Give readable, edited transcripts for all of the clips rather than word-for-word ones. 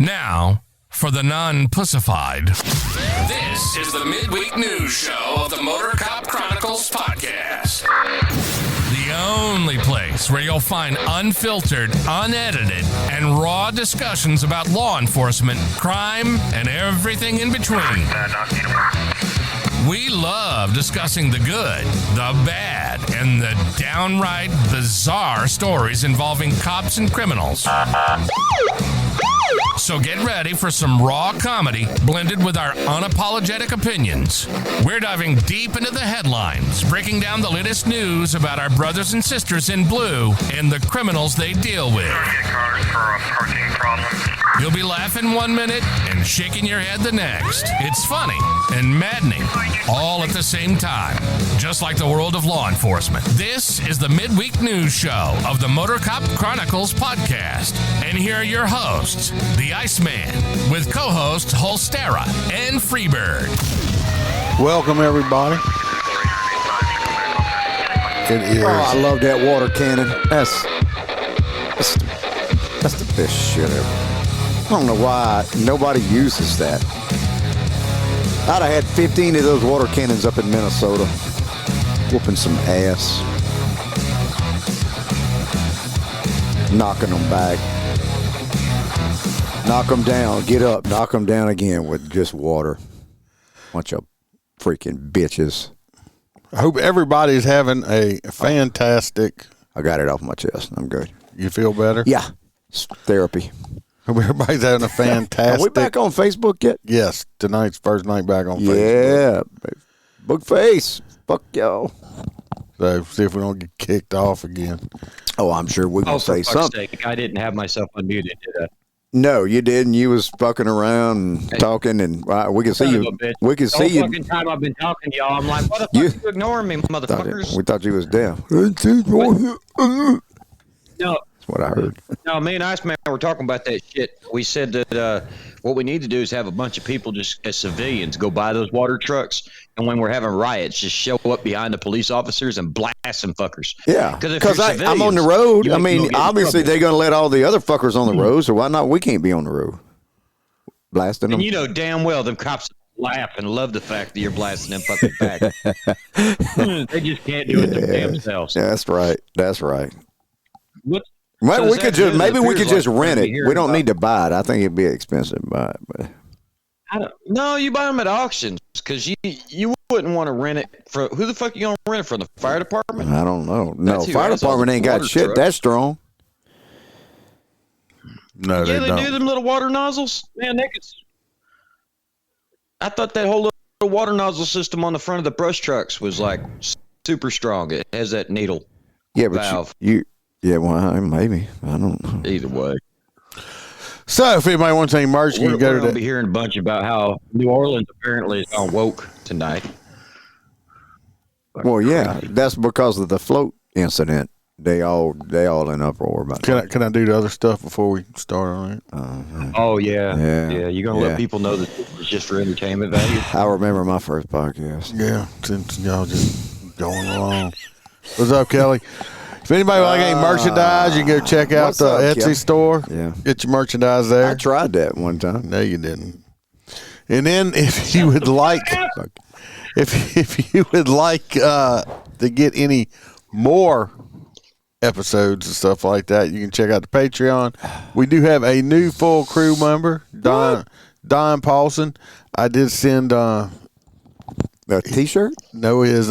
Now, for the non-pussified. This is the midweek news show of the Motor Cop Chronicles podcast. The only place where you'll find unfiltered, unedited, and raw discussions about law enforcement, crime, and everything in between. We love discussing the good, the bad, and the downright bizarre stories involving cops and criminals. So get ready for some raw comedy blended with our unapologetic opinions. We're diving deep into the headlines, breaking down the latest news about our brothers and sisters in blue and the criminals they deal with. You'll be laughing 1 minute and shaking your head the next. It's funny and maddening, all at the same time, just like the world of law enforcement. This is the midweek news show of the Motor Cop Chronicles podcast. And here are your hosts, the Iceman, with co-hosts Holstera and Freebird. Welcome, everybody. It is. Oh, I love that water cannon. That's the best shit ever. I don't know why nobody uses that. I'd have had 15 of those water cannons up in Minnesota, whooping some ass, knocking them back, knock them down, get up, knock them down again with just water. Bunch of freaking bitches. I hope everybody's having a fantastic. I got it off my chest. I'm good. You feel better? Yeah, it's therapy. Hope everybody's having a fantastic. Are we back on Facebook yet? Yes, tonight's first night back on Facebook. Yeah, book face. Fuck y'all. So see if we don't get kicked off again. Oh, I'm sure we're gonna say something. Sake, I didn't have myself unmuted, did I? No, you didn't. You was fucking around and talking, and we can see you. We can see you. Fucking time I've been talking to y'all, I'm like, what the fuck you ignoring me, motherfuckers? We thought you was deaf. No. That's what I heard. No, me and Iceman were talking about that shit. We said that what we need to do is have a bunch of people just as civilians go buy those water trucks, and when we're having riots, just show up behind the police officers and blast some fuckers. Yeah, because I'm on the road. I mean, obviously they're going to let all the other fuckers on the road, so why not? We can't be on the road blasting them. And you know damn well them cops laugh and love the fact that you're blasting them fucking back. They just can't do it themselves. Yeah, that's right. That's right. What? Well, so we could just maybe we could just rent it. We don't about need to buy it. I think it'd be expensive to buy it. But no, you buy them at auctions because you wouldn't want to rent it for who the fuck you gonna rent it from? The fire department? I don't know. No, fire department ain't got shit truck. that strong. No, Yeah, they they don't. do them little water nozzles. Man, they could. I thought that whole little water nozzle system on the front of the brush trucks was like super strong. It has that needle. Yeah, but valve. Yeah, well, maybe. I don't know. Either way. So if anybody wants any merch, you We're can go to going to be hearing a bunch about how New Orleans apparently is on woke tonight. Well, yeah, that's because of the float incident. They all in uproar about it. Can I do the other stuff before we start on it? Oh, yeah. Yeah. You're going to let people know that it's just for entertainment value? I remember my first podcast. Yeah, since y'all just going along. What's up, Kelly? If anybody like any merchandise, you can go check out the Etsy store. Yeah. Get your merchandise there. I tried that one time. No, you didn't. And then if you would like, if you would like to get any more episodes and stuff like that, you can check out the Patreon. We do have a new full crew member, Don Paulson. I did send a T-shirt. No, his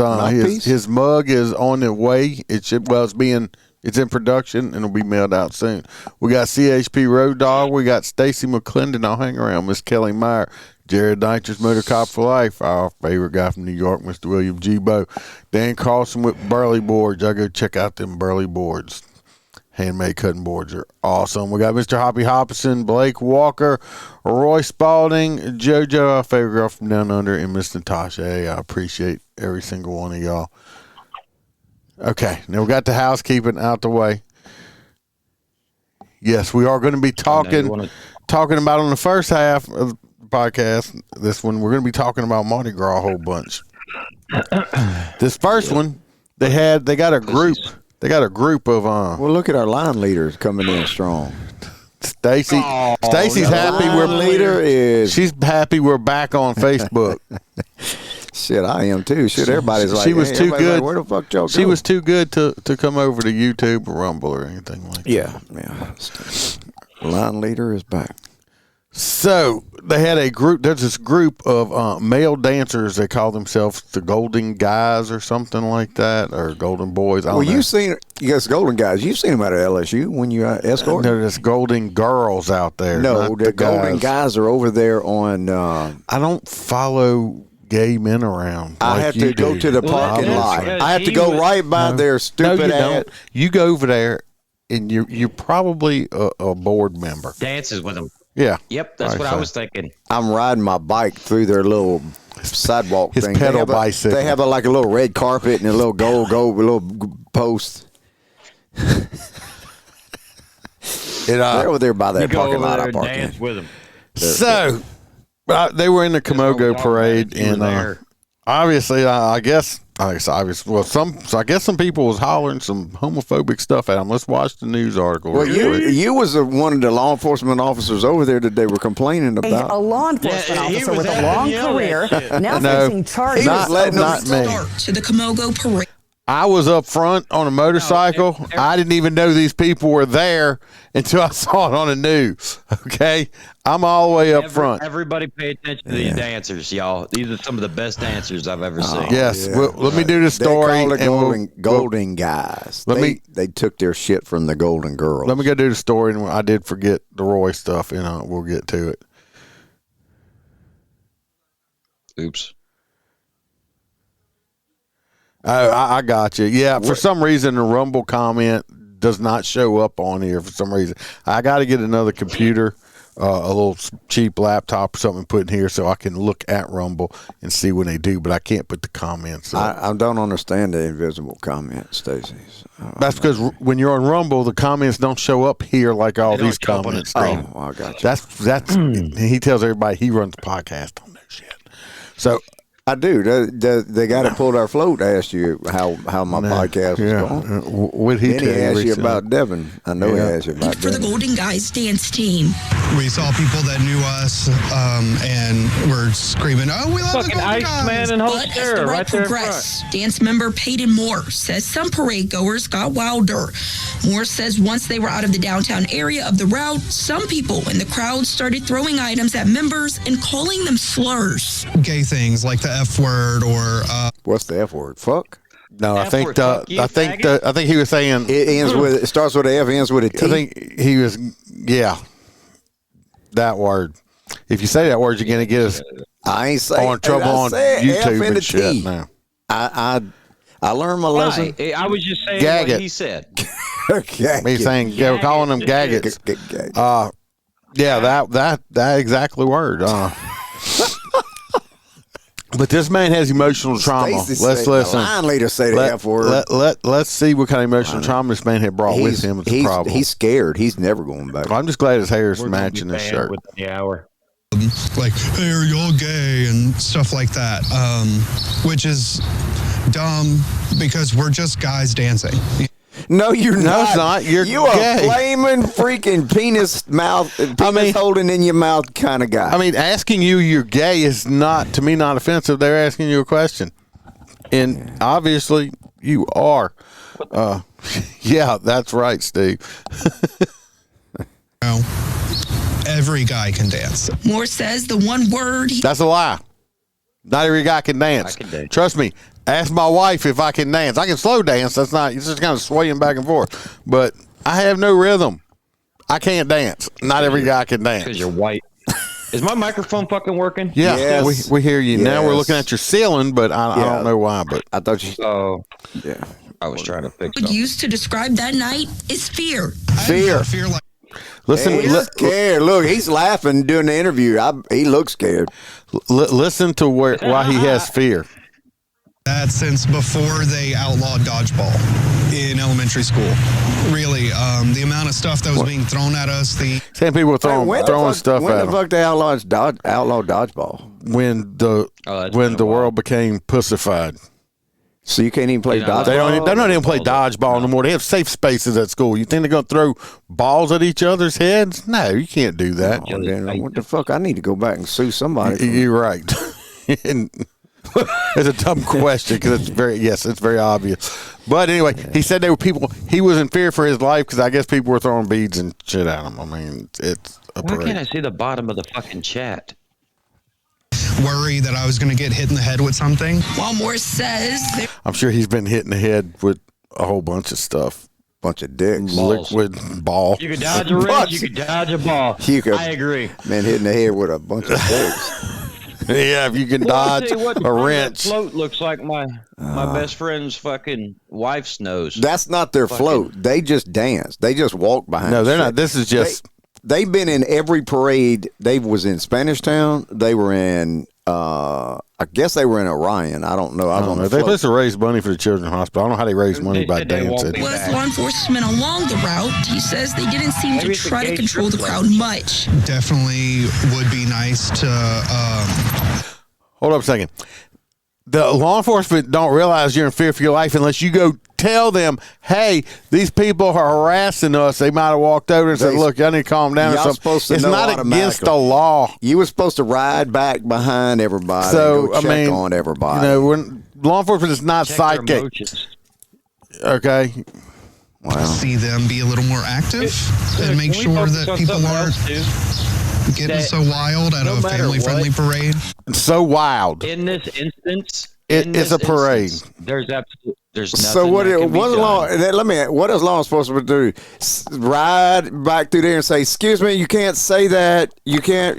mug is on the way. It's in production and it'll be mailed out soon. We got CHP Road Dog. We got Stacy McClendon. I'll hang around. Miss Kelly Meyer. Jared Nitrous, Motor Cop for Life. Our favorite guy from New York, Mr. William G. Bo. Dan Carlson with Burley Boards. Y'all go check out them Burley Boards. Handmade cutting boards are awesome. We got Mr. Hoppy Hopperson, Blake Walker, Roy Spalding, JoJo, our favorite girl from Down Under, and Miss Natasha. Hey, I appreciate every single one of y'all. Okay, now we got the housekeeping out the way. Yes, we are going to be talking about on the first half of the podcast. This one, we're going to be talking about Mardi Gras a whole bunch. This first one, they got a group. They got a group of Well, look at our line leaders coming in strong. Stacy. Stacy's happy she's happy we're back on Facebook. Shit, I am too. Shit, everybody's like, she was too good. Like, where the fuck y'all go? She was too good to come over to YouTube or Rumble or anything like that. Yeah. Line leader is back. So they had a group. There's this group of male dancers. They call themselves the Golden Guys or something like that, or Golden Boys. Well, you've seen, yes, Golden Guys. You've seen them at LSU when you escort. There's Golden Girls out there. No, the Golden Guys are over there on. I don't follow gay men around. I have to go to the parking lot. I have to go right by their stupid ass. You go over there, and you're probably a board member. Dances with them. Yeah. Yep, that's what I was thinking. I'm riding my bike through their little sidewalk his thing. pedal bicycle. They have like a little red carpet and a little gold little post. They're over there by that parking lot. I park in. Dance with them. So they were in the Camogo parade, and obviously, I guess some people was hollering some homophobic stuff at them. Let's watch the news article. Well, you was one of the law enforcement officers over there that they were complaining about. A law enforcement officer with a long career, now facing charges. Not me. To the Camogo parade. I was up front on a motorcycle. I didn't even know these people were there until I saw it on the news. Okay, I'm all the way up front. Everybody pay attention to these dancers, y'all. These are some of the best dancers I've ever seen. Yes, well, let me do the story. They call it Golden Guys. They took their shit from the Golden Girls. Let me go do the story, and I did forget the Roy stuff, and we'll get to it. Oops. I got you. Yeah, for some reason the Rumble comment does not show up on here for some reason. I got to get another computer, a little cheap laptop or something put in here so I can look at Rumble and see when they do, but I can't put the comments up. I don't understand the invisible comment, Stacey. That's because when you're on Rumble, the comments don't show up here like all these comments do. Oh, I got you. That's he tells everybody he runs the podcast on that shit. So I do. They got to pull our float. Asked you how my podcast was going. What he then he asked you about Devin. I know he asked you about For Devin. the Golden Guys dance team. We saw people that knew us and were screaming, "Oh, we love fucking the Golden Guys!" Iceman and But as the ride progressed, dance member Peyton Moore says some parade goers got wilder. Moore says once they were out of the downtown area of the route, some people in the crowd started throwing items at members and calling them slurs. Gay things like the F word or What's the F word? Fuck. No, I think he was saying It starts with an F, ends with a T. I think he was that word. If you say that word, you're gonna get us I ain't saying on trouble on YouTube and shit now. I learned my lesson. I was just saying Gag what it. he said. He's saying they were calling them gaggets. Yeah, that exactly word. But this man has emotional trauma. Let's listen. The line leader say the F word. Let's see what kind of emotional trauma this man had brought with him as a problem. He's scared. He's never going back. I'm just glad his hair is matching his shirt. Within the hour. like, "Hey, are y'all gay?" and stuff like that, which is dumb because we're just guys dancing. No, you're not. No, it's not. You're you gay. a flaming freaking penis holding in your mouth kind of guy. I mean, asking you're gay is not, to me, not offensive. They're asking you a question. And obviously you are. Yeah, that's right, Steve. No, every guy can dance. Moore says the one word. That's a lie. Not every guy can dance. Trust me. Ask my wife if I can dance. I can slow dance. That's not, it's just kind of swaying back and forth. But I have no rhythm. I can't dance. Not every guy can dance. Because you're white. Is my microphone fucking working? Yeah, yes. we hear you. Yes. Now we're looking at your ceiling, but I don't know why. But I thought you. Oh, yeah. I was trying to fix it. Used to describe that night is fear. Fear. Fear like. Listen, he's scared. Look, he's laughing during the interview. He looks scared. Listen to why he has fear. That since before they outlawed dodgeball in elementary school. Really, the amount of stuff that was being thrown at us. Same people were throwing stuff at When them. the fuck they outlawed dodgeball? When the world became pussified. So you can't even play dodgeball? They don't even play dodgeball no more. They have safe spaces at school. You think they're going to throw balls at each other's heads? No, you can't do that. Oh, then, what the fuck? I need to go back and sue somebody. You're right. It's a dumb question because it's very obvious. But anyway, he said there were people. He was in fear for his life because I guess people were throwing beads and shit at him. I mean, it's a parade. Why can't I see the bottom of the fucking chat? Worry that I was going to get hit in the head with something. While Morse says I'm sure he's been hit in the head with a whole bunch of stuff. Bunch of dicks. Liquid ball. You could dodge a wrench, you could dodge a ball. I agree. Man, hitting the head with a bunch of dicks. Yeah, if you can dodge a wrench. Float looks like my best friend's fucking wife's nose. That's not their float. They just dance. They just walk behind. No, they're not. This is just. They've been in every parade. They was in Spanish Town. They were in. I guess they were in Orion. I don't know. I don't know. They're supposed to raise money for the children's hospital. I don't know how they raise money by dancing. Was law enforcement along the route. He says they didn't seem to try to control the crowd much. Definitely would be nice to. Hold up a second. The law enforcement don't realize you're in fear for your life unless you go tell them, hey, these people are harassing us. They might have walked over and said, look, y'all need to calm down. Y'all supposed to it's know not against the law. You were supposed to ride back behind everybody and go check on everybody. Law enforcement is not psychic. Okay. Wow. See them be a little more active and make sure that people aren't getting so wild at a family-friendly parade. So wild. In this instance, it's a parade. There's nothing. So what is law supposed to do? Ride back through there and say, "Excuse me, you can't say that. You can't.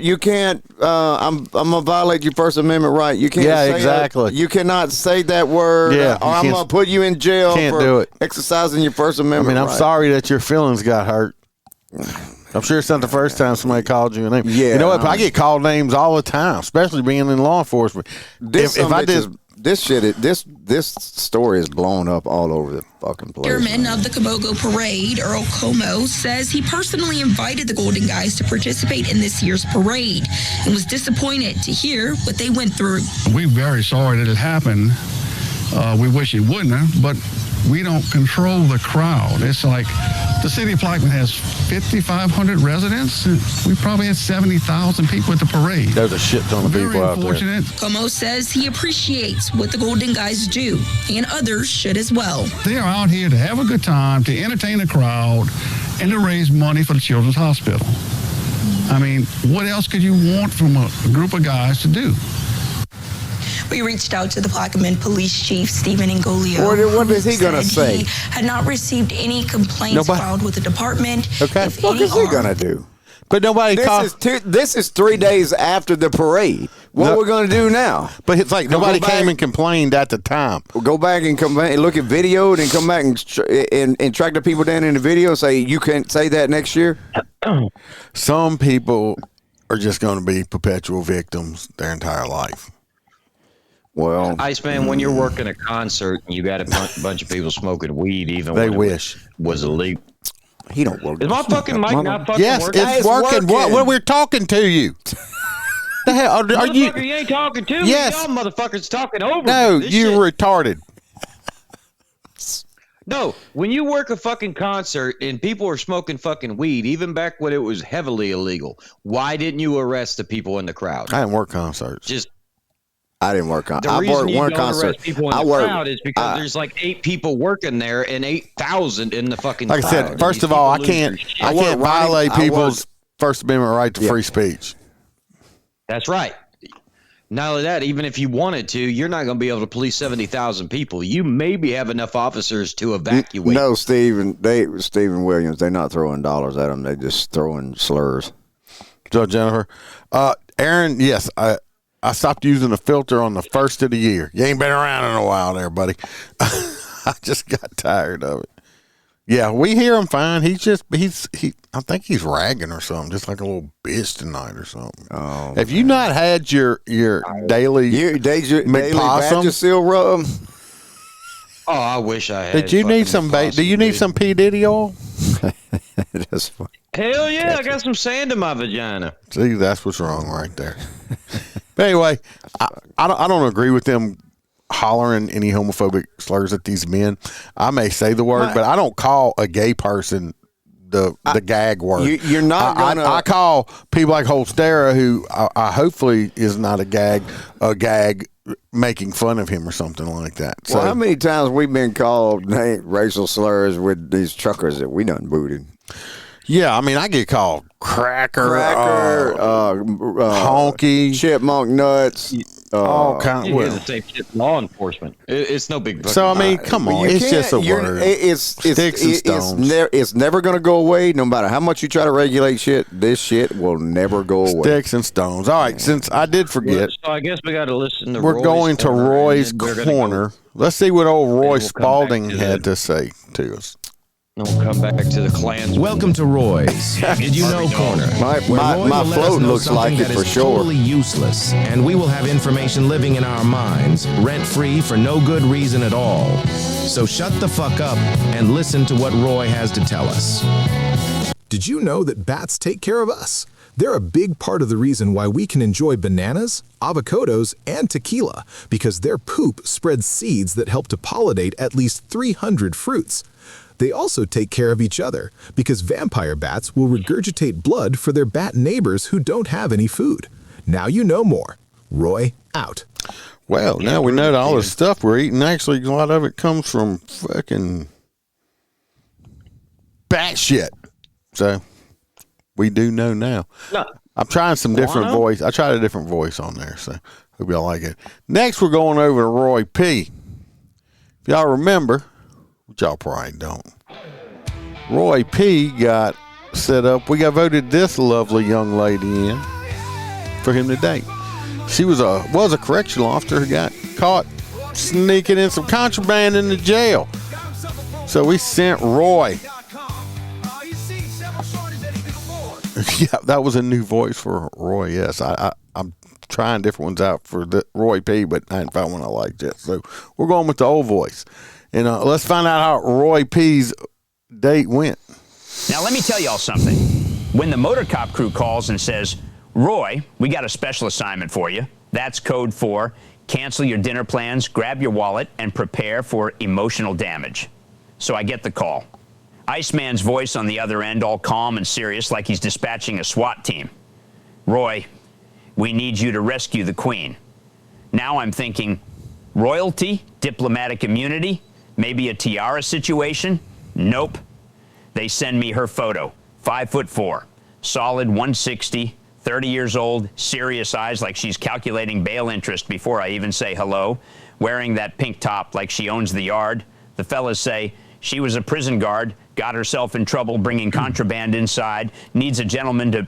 I'm gonna violate your First Amendment right. You can't. Yeah, say exactly. That. You cannot say that word. Yeah, or I'm gonna put you in jail for exercising your First Amendment. I'm sorry that your feelings got hurt. I'm sure it's not the first time somebody called you a name. Yeah, you know what? I get called names all the time, especially being in law enforcement. This story is blown up all over the fucking place. Chairman of the Kabogo Parade, Earl Como, says he personally invited the Golden Guys to participate in this year's parade and was disappointed to hear what they went through. We're very sorry that it happened. We wish it wouldn't have, but we don't control the crowd. It's like the city of Plaquemine has 5,500 residents. We probably had 70,000 people at the parade. There's a shit ton of people out there. Como says he appreciates what the Golden Guys do, and others should as well. They are out here to have a good time, to entertain the crowd, and to raise money for the Children's Hospital. I mean, what else could you want from a group of guys to do? We reached out to the Plaquemine Police Chief, Stephen Ingolio. What is he going to say? He had not received any complaints filed with the department. Okay. What is he going to do? But nobody This is 3 days after the parade. What we're going to do now? But it's like nobody came and complained at the time. We'll go back and come back and look at video and come back and track the people down in the video and say, you can't say that next year? Some people are just going to be perpetual victims their entire life. Well, Iceman, when you're working a concert and you got a bunch of people smoking weed, even they when wish it was illegal. He don't work. Is my fucking mic not fucking working? Yes, it's working. What we're talking to you. The hell are you? You ain't talking to me. Y'all motherfuckers talking over No, me. you're retarded. No, when you work a fucking concert and people are smoking fucking weed, even back when it was heavily illegal, why didn't you arrest the people in the crowd? I didn't work concerts. I didn't work on. The reason you don't arrest people in the crowd is because there's like 8 people working there and 8,000 in the fucking. Like I said, first of all, I can't violate people's First Amendment right to free speech. That's right. Not only that, even if you wanted to, you're not going to be able to police 70,000 people. You maybe have enough officers to evacuate. No, Stephen Williams, they're not throwing dollars at them. They're just throwing slurs. So, Jennifer, Aaron, yes, I stopped using the filter on the first of the year. You ain't been around in a while there, buddy. I just got tired of it. Yeah, we hear him fine. I think he's ragging or something, just like a little bitch tonight or something. Oh, have you not had your daily Vagisil rub? Oh, I wish I had. Did you need some? Do you need some P Diddy oil? That's funny. Hell yeah, I got some sand in my vagina. See, that's what's wrong right there. But anyway, I don't agree with them hollering any homophobic slurs at these men. I may say the word, but I don't call a gay person the gag word. You're not gonna. I call people like Holstera, who I hopefully is not a gag making fun of him or something like that. So, well, how many times we've been called racial slurs with these truckers that we done booted? Yeah, I mean, I get called cracker, honky, chipmunk nuts, all kind of. Well, the same shit. Law enforcement. It's no big. So I mean, come on, it's just a word. It's sticks and stones. It's never going to go away, no matter how much you try to regulate shit. This shit will never go away. Sticks and stones. All right, since I did forget, so I guess we got to listen to. We're going to Roy's corner. Let's see what old Roy Spalding had to say to us. And we'll come back to the clans. Welcome to Roy's. Did you know corner? My float looks like it for sure. Totally useless, and we will have information living in our minds, rent free for no good reason at all. So shut the fuck up and listen to what Roy has to tell us. Did you know that bats take care of us? They're a big part of the reason why we can enjoy bananas, avocados, and tequila, because their poop spreads seeds that help to pollinate at least 300 fruits. They also take care of each other, because vampire bats will regurgitate blood for their bat neighbors who don't have any food. Now you know more. Roy, out. Well, now we know that all the stuff we're eating, actually, a lot of it comes from fucking bat shit. So, we do know now. No. I'm trying some different voice. I tried a different voice on there, so hope y'all like it. Next, we're going over to Roy P. If y'all remember, which y'all probably don't, Roy P. got set up. We got voted this lovely young lady in for him to date. She was a correctional officer who got caught sneaking in some contraband into jail. So we sent Roy. Yeah, that was a new voice for Roy. Yes, I'm trying different ones out for the Roy P, but I didn't find one I liked yet. So we're going with the old voice. And let's find out how Roy P's date went. Now, let me tell y'all something. When the motor cop crew calls and says, Roy, we got a special assignment for you, that's code for cancel your dinner plans, grab your wallet, and prepare for emotional damage. So I get the call. Iceman's voice on the other end, all calm and serious, like he's dispatching a SWAT team. Roy, we need you to rescue the Queen. Now I'm thinking, royalty, diplomatic immunity, maybe a tiara situation? Nope. They send me her photo, 5'4", solid 160, 30 years old, serious eyes like she's calculating bail interest before I even say hello, wearing that pink top like she owns the yard. The fellas say she was a prison guard, got herself in trouble bringing contraband inside, needs a gentleman to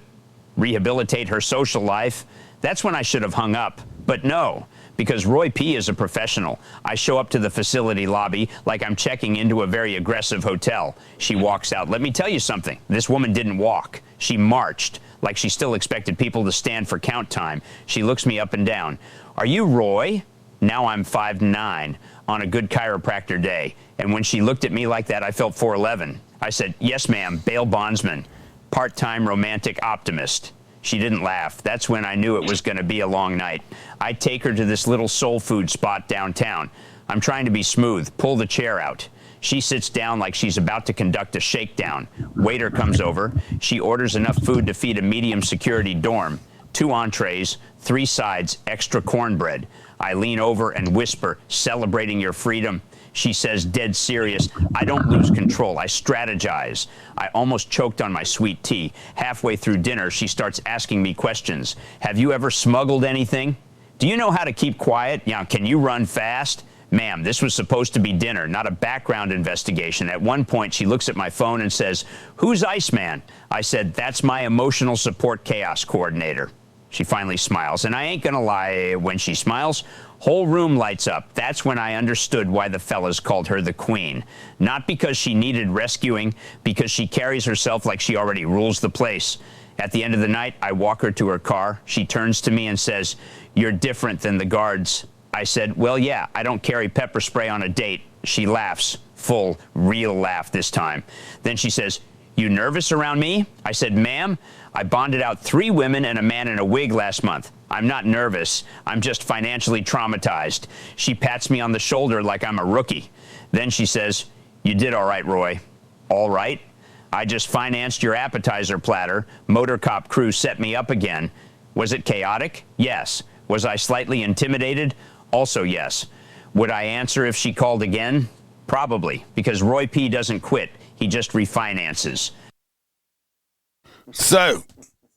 rehabilitate her social life. That's when I should have hung up. But no, because Roy P. is a professional. I show up to the facility lobby like I'm checking into a very aggressive hotel. She walks out. Let me tell you something. This woman didn't walk. She marched like she still expected people to stand for count time. She looks me up and down. Are you Roy? Now I'm 5'9" on a good chiropractor day. And when she looked at me like that, I felt 4'11". I said, yes, ma'am, bail bondsman, part-time romantic optimist. She didn't laugh. That's when I knew it was going to be a long night. I take her to this little soul food spot downtown. I'm trying to be smooth, pull the chair out. She sits down like she's about to conduct a shakedown. Waiter comes over. She orders enough food to feed a medium security dorm. 2 entrees, 3 sides, extra cornbread. I lean over and whisper, celebrating your freedom. She says, dead serious, I don't lose control. I strategize. I almost choked on my sweet tea. Halfway through dinner, she starts asking me questions. Have you ever smuggled anything? Do you know how to keep quiet? Yeah, can you run fast? Ma'am, this was supposed to be dinner, not a background investigation. At one point, she looks at my phone and says, who's Iceman? I said, that's my emotional support chaos coordinator. She finally smiles, and I ain't gonna lie, when she smiles, whole room lights up. That's when I understood why the fellas called her the Queen. Not because she needed rescuing, because she carries herself like she already rules the place. At the end of the night, I walk her to her car. She turns to me and says, you're different than the guards. I said, well, yeah, I don't carry pepper spray on a date. She laughs, full, real laugh this time. Then she says, you nervous around me? I said, ma'am, I bonded out 3 women and a man in a wig last month. I'm not nervous. I'm just financially traumatized. She pats me on the shoulder like I'm a rookie. Then she says, "You did all right, Roy." All right? I just financed your appetizer platter. Motor Cop crew set me up again. Was it chaotic? Yes. Was I slightly intimidated? Also yes. Would I answer if she called again? Probably, because Roy P. doesn't quit. He just refinances. So,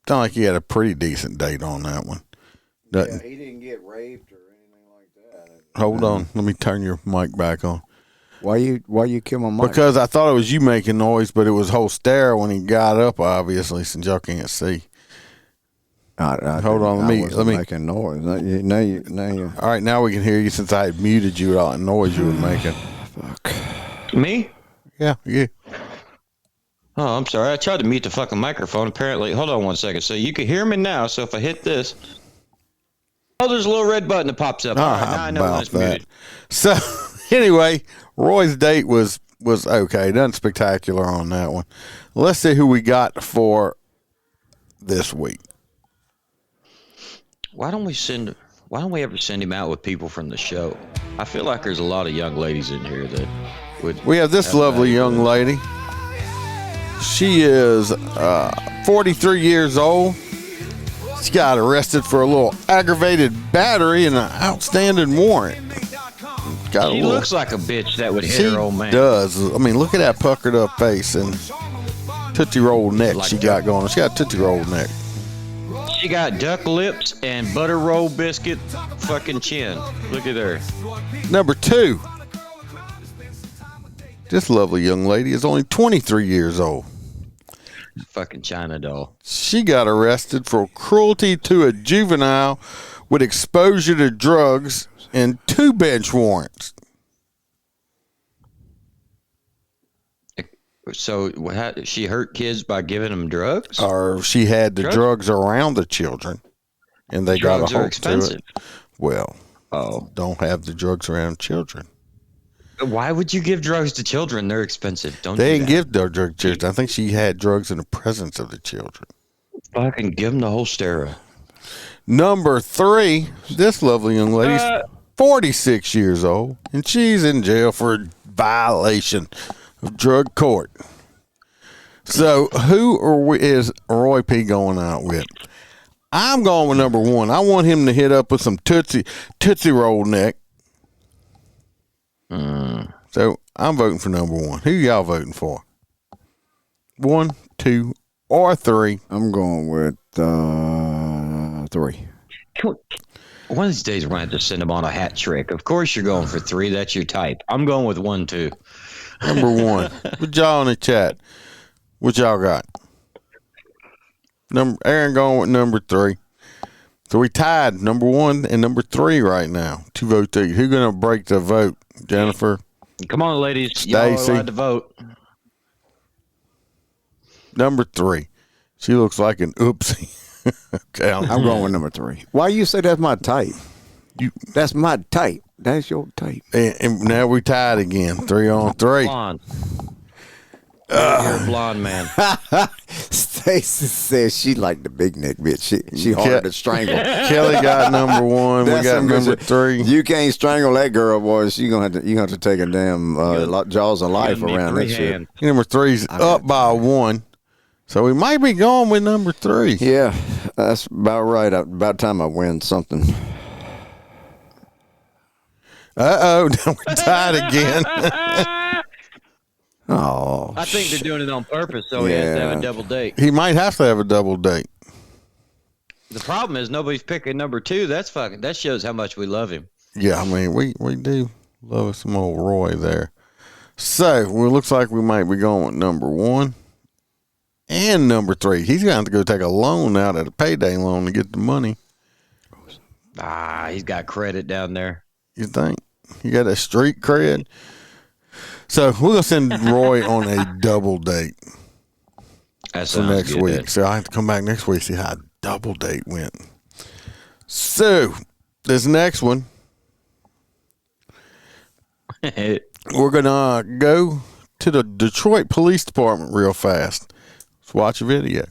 sound like he had a pretty decent date on that one. Yeah, he didn't get raped or anything like that. Hold on. Let me turn your mic back on. Why you kill my mic? Because I thought it was you making noise, but it was Holstera when he got up, obviously, since y'all can't see. Hold on, let me making noise. Now you. All right, now we can hear you since I had muted you with all that noise you were making. Fuck. Me? Yeah, you. Oh, I'm sorry. I tried to mute the fucking microphone. Apparently, hold on one second. So you can hear me now. So if I hit this, there's a little red button that pops up. All right, now I know when it's muted. So anyway, Roy's date was okay. Nothing spectacular on that one. Let's see who we got for this week. Why don't we ever send him out with people from the show? I feel like there's a lot of young ladies in here that would. We have this lovely young lady. She is 43 years old. She got arrested for a little aggravated battery and an outstanding warrant. She looks like a bitch that would hit her old man. She does. I mean, look at that puckered up face and Tootsie Roll neck she got going. She got a Tootsie Roll neck. She got duck lips and butter roll biscuit fucking chin. Look at her. Number 2. This lovely young lady is only 23 years old. Fucking China doll. She got arrested for cruelty to a juvenile with exposure to drugs and 2 bench warrants. So she hurt kids by giving them drugs? Or she had the drugs around the children, and they got a hold to it. Well, don't have the drugs around children. Why would you give drugs to children? They're expensive. They didn't give drugs to children. I think she had drugs in the presence of the children. Fucking give them the whole stera. Number 3, this lovely young lady's 46 years old, and she's in jail for a violation of drug court. So who is Roy P going out with? I'm going with number 1. I want him to hit up with some Tootsie Roll neck. So I'm voting for number 1. Who y'all voting for? 1, 2, or 3? I'm going with 3. One of these days we're going to have to send him on a hat trick. Of course you're going for 3. That's your type. I'm going with 1, 2. Number 1. Put y'all in the chat. What y'all got? Aaron going with number 3. So we tied number 1 and number 3 right now. 2 votes each. Who's going to break the vote? Jennifer? Come on, ladies. Stacey? Y'all are allowed to vote. Number 3. She looks like an oopsie. Okay, I'm going with number 3. Why you say that's my type? That's my type. That's your type. And now we tied again. 3 on 3. Blonde. You're a blonde man. Stacy says she like the big neck bitch. She hard to strangle. Kelly got number 1. We got number 3. You can't strangle that girl, boy. You gonna have to take a damn jaws of life around that shit. Number 3's up by 1. So we might be going with number 3. Yeah, that's about right. About time I win something. Uh-oh, now we're tied again. Oh, I think they're doing it on purpose, so he has to have a double date. He might have to have a double date. The problem is nobody's picking number 2. That shows how much we love him. Yeah, I mean, we do love some old Roy there. So, it looks like we might be going with number 1 and number 3. He's going to have to go take a loan out at a payday loan to get the money. He's got credit down there. You think? You got a street cred? So, we're going to send Roy on a double date for next week. So, I have to come back next week and see how a double date went. So, this next one, we're going to go to the Detroit Police Department real fast. Let's watch a video.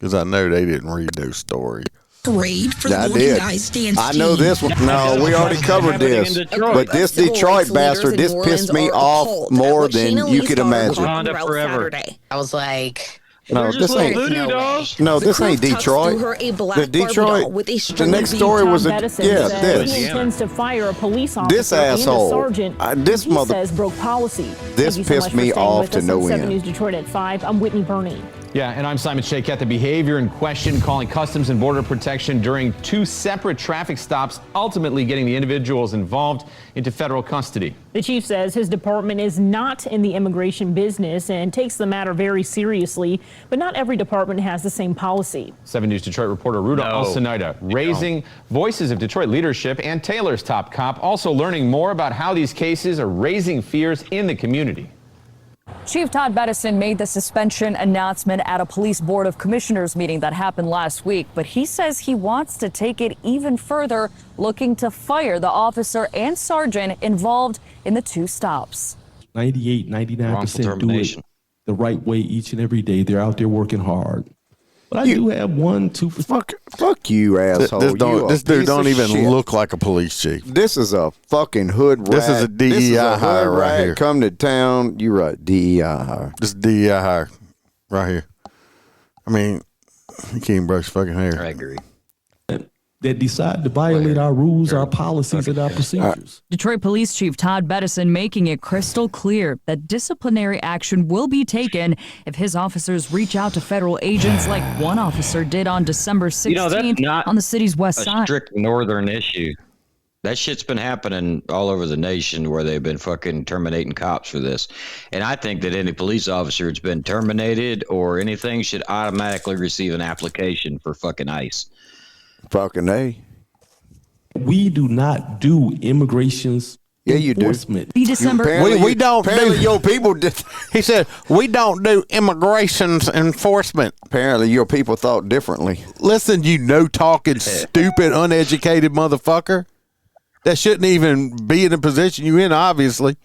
because I know they didn't read those stories. Parade for the Golden Guys dance I know this one. No, we already covered this. But this Detroit bastard, this pissed me off more than you could imagine. I was like... No, this ain't. No, this ain't Detroit. The Detroit. The next story was this. He intends to fire a police officer. This asshole. This mother. Says broke policy. This pissed me off to no end. 7 News Detroit at 5. I'm Whitney Burney. Yeah, and I'm Simon Shayket. The behavior in question, calling Customs and Border Protection during 2 separate traffic stops, ultimately getting the individuals involved into federal custody. The chief says his department is not in the immigration business and takes the matter very seriously, but not every department has the same policy. 7 News Detroit reporter Ruda Alcinaida raising voices of Detroit leadership and Taylor's top cop, also learning more about how these cases are raising fears in the community. Chief Todd Bettison made the suspension announcement at a police board of commissioners meeting that happened last week, but he says he wants to take it even further, looking to fire the officer and sergeant involved in the 2 stops. 98, 99% do it the right way each and every day. They're out there working hard. But I do have 1-2%. Fuck you, asshole. This dude don't even look like a police chief. This is a fucking hood rat. This is a DEI hire right here. Come to town. You're right. DEI hire. This is DEI hire right here. I mean, he can't even brush fucking hair. I agree. That decide to violate our rules, our policies, and our procedures. Detroit Police Chief Todd Bettison making it crystal clear that disciplinary action will be taken if his officers reach out to federal agents like one officer did on December 16th on the city's west side. A strict northern issue. That shit's been happening all over the nation where they've been fucking terminating cops for this. And I think that any police officer that's been terminated or anything should automatically receive an application for fucking ICE. Fucking A. We do not do immigrations. Yeah, you enforcement. The December. We don't do. Your people did. He said we don't do immigrations enforcement. Apparently, your people thought differently. Listen, you talking stupid, uneducated motherfucker. That shouldn't even be in the position you're in. Obviously,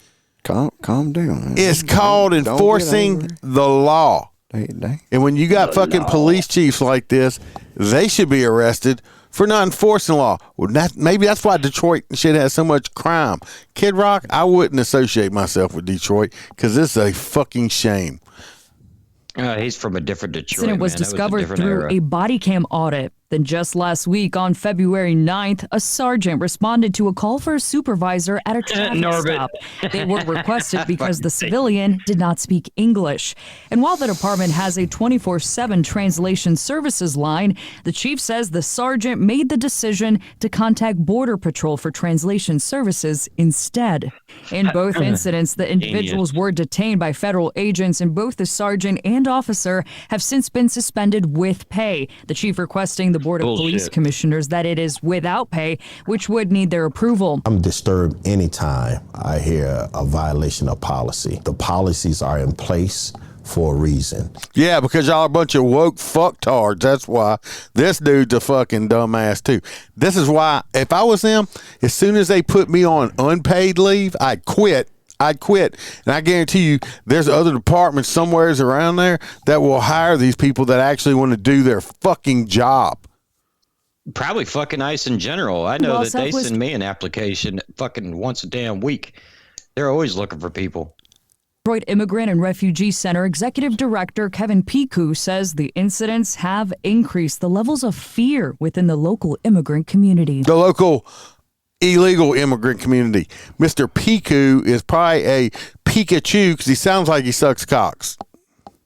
calm down. Man. It's called enforcing the law. And when you got fucking police chiefs like this, they should be arrested for not enforcing the law. Well, maybe that's why Detroit shit has so much crime. Kid Rock, I wouldn't associate myself with Detroit because this is a fucking shame. He's from a different Detroit. Incident was discovered through a body cam audit. Then just last week, on February 9th, a sergeant responded to a call for a supervisor at a traffic stop. They were requested because the civilian did not speak English. And while the department has a 24/7 translation services line, the chief says the sergeant made the decision to contact Border Patrol for translation services instead. In both incidents, the individuals were detained by federal agents, and both the sergeant and officer have since been suspended with pay. The chief requesting the Board of Police Commissioners that it is without pay, which would need their approval. I'm disturbed anytime I hear a violation of policy. The policies are in place for a reason. Yeah, because y'all are a bunch of woke fucktards. That's why this dude's a fucking dumbass too. This is why if I was them, as soon as they put me on unpaid leave, I'd quit. And I guarantee you there's other departments somewhere around there that will hire these people that actually want to do their fucking job. Probably fucking ICE in general. I know that they send me an application fucking once a damn week. They're always looking for people. Detroit Immigrant and Refugee Center Executive Director Kevin Piku says the incidents have increased the levels of fear within the local immigrant community. The local illegal immigrant community. Mr. Piku is probably a Pikachu because he sounds like he sucks cocks.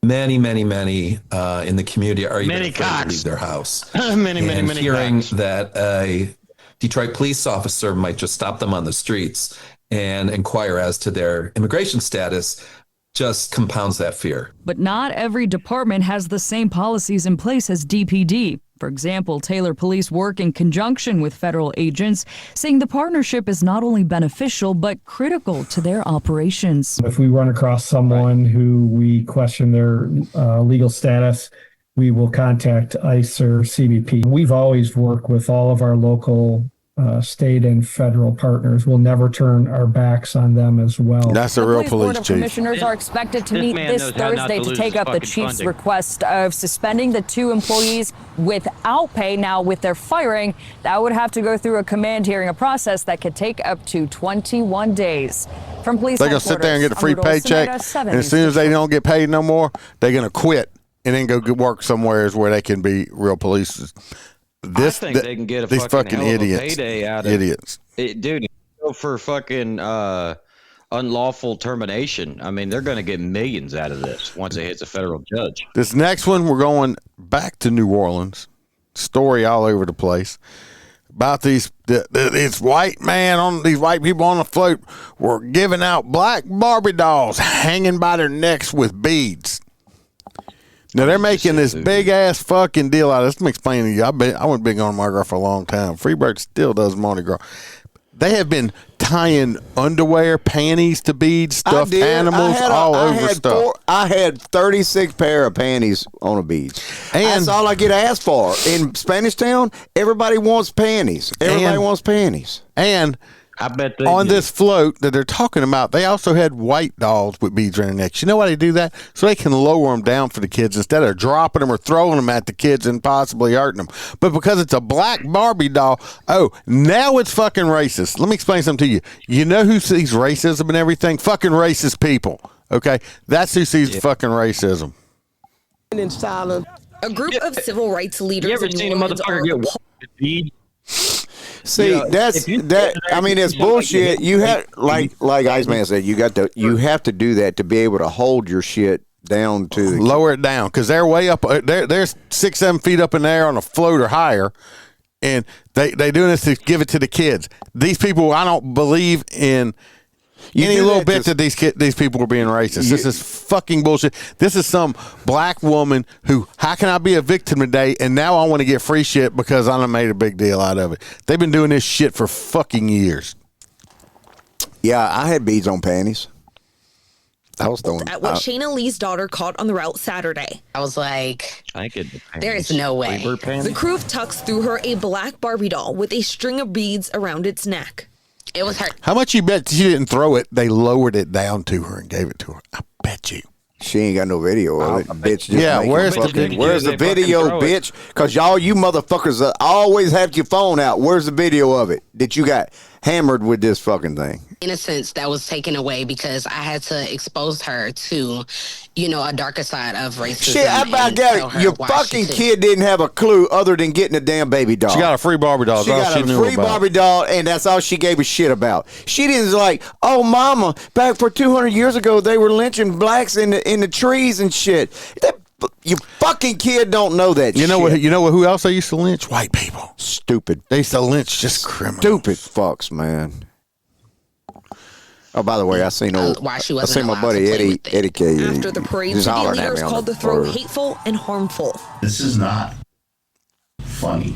Many in the community are even afraid to leave their house. many hearing cocks. That a Detroit police officer might just stop them on the streets and inquire as to their immigration status just compounds that fear. But not every department has the same policies in place as DPD. For example, Taylor Police work in conjunction with federal agents, saying the partnership is not only beneficial, but critical to their operations. If we run across someone who we question their legal status, we will contact ICE or CBP. We've always worked with all of our local state and federal partners. We'll never turn our backs on them as well. That's a real police chief. Commissioners are expected to meet this Thursday to take up the chief's request of suspending the 2 employees without pay. Now, with their firing, that would have to go through a command hearing, a process that could take up to 21 days. From police they're going to sit there and get a free paycheck, and as soon as they don't get paid no more, they're going to quit and then go work somewhere where they can be real police. I think they can get a fucking hell of a payday out of idiots. Dude, go for fucking unlawful termination. I mean, they're going to get millions out of this once it hits a federal judge. This next one, we're going back to New Orleans. Story all over the place about this white people on the float were giving out black Barbie dolls hanging by their necks with beads. Now, they're making this big-ass fucking deal out of this. Let me explain to you. I went big on Mardi Gras for a long time. Freebird still does Mardi Gras. They have been tying underwear, panties to beads, stuffed animals, all over stuff. I had 36 pair of panties on a bead. And that's all I get asked for. In Spanish Town, everybody wants panties. And I bet on this float that they're talking about, they also had white dolls with beads around their necks. You know why they do that? So they can lower them down for the kids instead of dropping them or throwing them at the kids and possibly hurting them. But because it's a black Barbie doll, now it's fucking racist. Let me explain something to you. You know who sees racism and everything? Fucking racist people. Okay? That's who sees fucking racism. A group of civil rights leaders. You ever seen a motherfucker get a bead? See, it's bullshit. You have like Iceman said, you have to do that to be able to hold your shit down to lower it down because they're way up. They're 6-7 feet up in the air on a float or higher, and they doing this to give it to the kids. These people, I don't believe in any little bit that these people were being racist. This is fucking bullshit. This is some black woman who, how can I be a victim today and now I want to get free shit because I done made a big deal out of it. They've been doing this shit for fucking years. Yeah, I had beads on panties. I was throwing at what Shayna Lee's daughter caught on the route Saturday. I was like, there is no way. The crew of Tux threw her a black Barbie doll with a string of beads around its neck. It was her. How much you bet she didn't throw it? They lowered it down to her and gave it to her. I bet you. She ain't got no video of it, bitch. Where's the video, bitch? Because you motherfuckers always have your phone out. Where's the video of it that you got hammered with this fucking thing? Innocence that was taken away because I had to expose her to, a darker side of racism. Shit, I get it. Your fucking kid didn't have a clue other than getting a damn baby doll. She got a free Barbie doll. She got a free Barbie doll, and that's all she gave a shit about. She didn't like, oh, mama, back for 200 years ago, they were lynching blacks in the trees and shit. You fucking kid don't know that shit. You know who else they used to lynch? White people. Stupid. They used to lynch just criminals. Stupid fucks, man. Oh, by the way, I seen my buddy Eddie K. After the parade, city leaders called the throw hateful and harmful. This is not funny.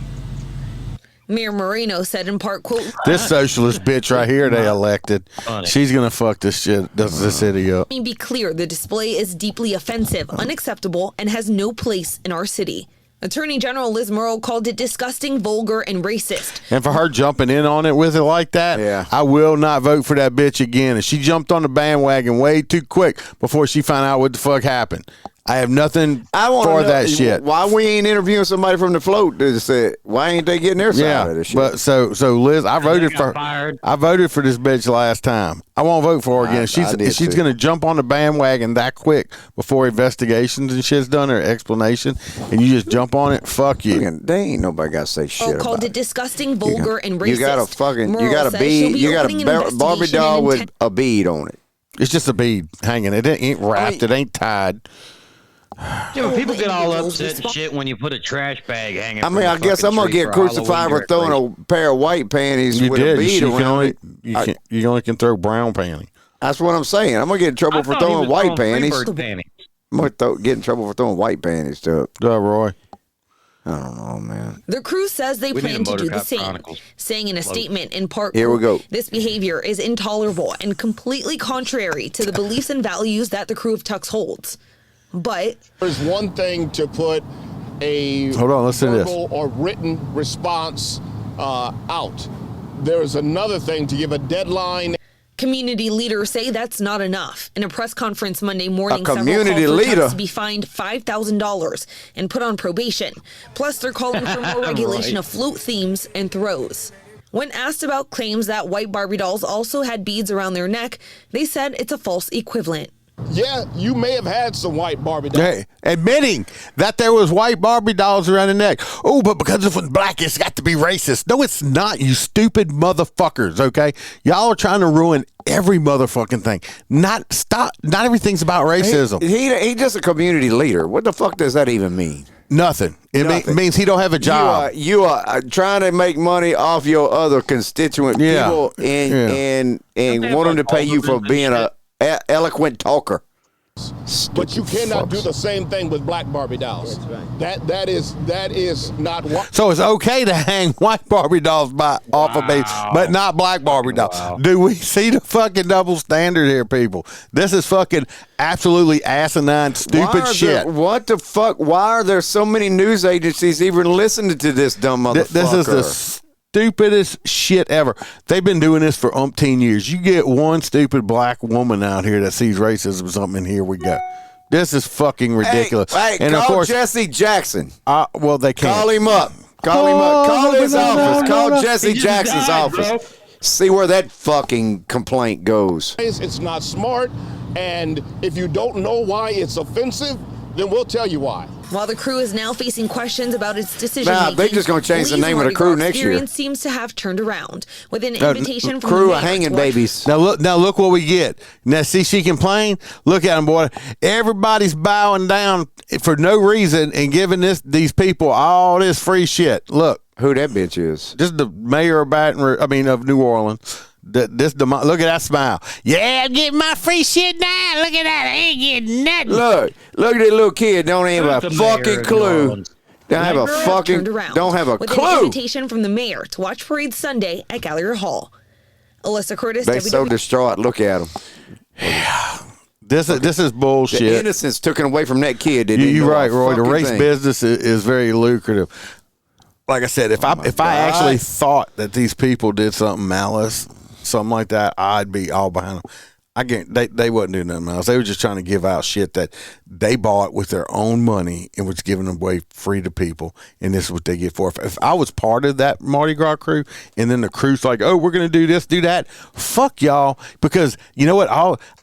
Mayor Moreno said in part, quote, this socialist bitch right here they elected, she's going to fuck this city up. Let me be clear, the display is deeply offensive, unacceptable, and has no place in our city. Attorney General Liz Murrow called it disgusting, vulgar, and racist. And for her jumping in on it with it like that, I will not vote for that bitch again. And she jumped on the bandwagon way too quick before she found out what the fuck happened. I have nothing for that shit. Why we ain't interviewing somebody from the float that said, why ain't they getting their side of this shit? But so Liz, I voted for this bitch last time. I won't vote for her again. She's going to jump on the bandwagon that quick before investigations and shit's done or explanation, and you just jump on it. Fuck you. They ain't nobody got to say shit about it. Called it disgusting, vulgar, and racist. You got a Barbie doll with a bead on it. It's just a bead hanging. It ain't wrapped. It ain't tied. People get all upset and shit when you put a trash bag hanging. I guess I'm gonna get crucified for throwing a pair of white panties with a bead around it. You only can throw brown panties. That's what I'm saying. I'm gonna get in trouble for throwing white panties. I'm gonna get in trouble for throwing white panties too. Roy. I don't know, man. The crew says they plan to do the same, saying in a statement in part, here we go. This behavior is intolerable and completely contrary to the beliefs and values that the crew of Tux holds. But there's one thing to put a verbal or written response out. there is another thing to give a deadline. Community leaders say that's not enough. In a press conference Monday morning, community several called for leader Tubbs to be fined $5,000 and put on probation. Plus, they're calling for more regulation of float themes and throws. When asked about claims that white Barbie dolls also had beads around their neck, they said it's a false equivalent. Yeah, you may have had some white Barbie dolls. Hey, admitting that there was white Barbie dolls around the neck. Oh, but because it was black, it's got to be racist. No, it's not, you stupid motherfuckers, okay? Y'all are trying to ruin every motherfucking thing. Not everything's about racism. He just a community leader. What the fuck does that even mean? Nothing. It means he don't have a job. You are trying to make money off your other constituent people and want them to pay you for being a eloquent talker. But you cannot do the same thing with black Barbie dolls. That is not what. So it's okay to hang white Barbie dolls off of me, but not black Barbie dolls. Do we see the fucking double standard here, people? This is fucking absolutely asinine, stupid shit. What the fuck? Why are there so many news agencies even listening to this dumb motherfucker? This is the stupidest shit ever. They've been doing this for umpteen years. You get one stupid black woman out here that sees racism or something, and here we go. This is fucking ridiculous. Hey, and call of course, Jesse Jackson. Well, they can't. Call him up. Call his office. Call Jesse Jackson's office. Bro. See where that fucking complaint goes. It's not smart, and if you don't know why it's offensive, then we'll tell you why. While the crew is now facing questions about its decision-making, they're just going to change the name of the crew next year. Experience seems to have turned around with an invitation from crew the of hanging babies. Now look what we get. Now see, she complained. Look at them, boy. Everybody's bowing down for no reason and giving these people all this free shit. Look who that bitch is. Just the mayor of of New Orleans. Look at that smile. Yeah, I'm getting my free shit now. Look at that. I ain't getting nothing. Look at that little kid. Don't have a fucking clue. Don't have a with an invitation from the mayor to watch parade Sunday at Gallier Hall. Alyssa Curtis. They so distraught. Look at them. Yeah. This is bullshit. The innocence taken away from that kid. You're right, Roy. The race business is very lucrative. Like I said, if I actually thought that these people did something malice, something like that, I'd be all behind them. I guarantee they wasn't doing nothing else. They were just trying to give out shit that they bought with their own money and was giving them away free to people, and this is what they get for it. If I was part of that Mardi Gras crew, and then the crew's like, oh, we're going to do this, do that, fuck y'all, because you know what?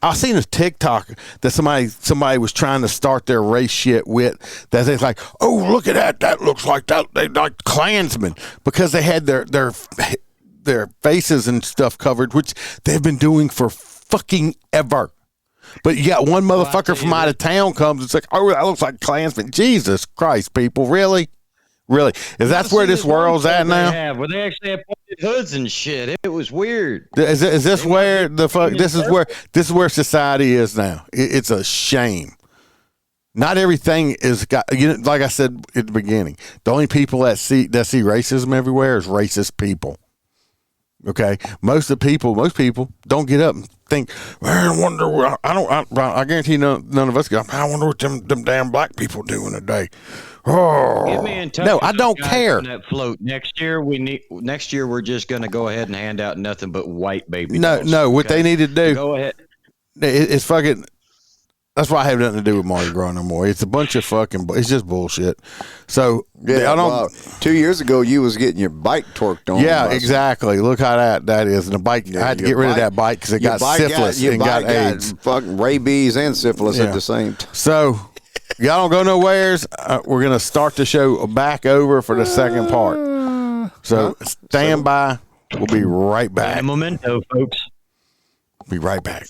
I seen a TikTok that somebody was trying to start their race shit with, that they're like, oh, look at that looks like that, they like Klansmen, because they had their faces and stuff covered, which they've been doing for fucking ever. But you got one motherfucker from out of town comes and says, oh, that looks like Klansman. Jesus Christ, people. Really? Is that where this world's at now? Where they actually have pointed hoods and shit. It was weird. Is this where the fuck? This is where society is now. It's a shame. Not everything is got. Like I said at the beginning, the only people that see racism everywhere is racist people. Okay, most people don't get up and think, well, I wonder. I guarantee none of us get up. I wonder what them damn black people doing today. Oh, get me in touch. No, I don't care. On that float next year. Next year we're just going to go ahead and hand out nothing but white baby. No. What they need to do? Go ahead. It's fucking. That's why I have nothing to do with Mardi Gras no more. It's a bunch of fucking. It's just bullshit. So yeah, I don't. 2 years ago, you was getting your bike torqued on. Yeah, exactly. Look how that is. And the bike, I had to get rid of that bike because it got syphilis and got AIDS, fucking rabies and syphilis at the same time. So y'all don't go nowheres. We're gonna start the show back over for the second part. So stand by. We'll be right back. Memento, folks. Be right back.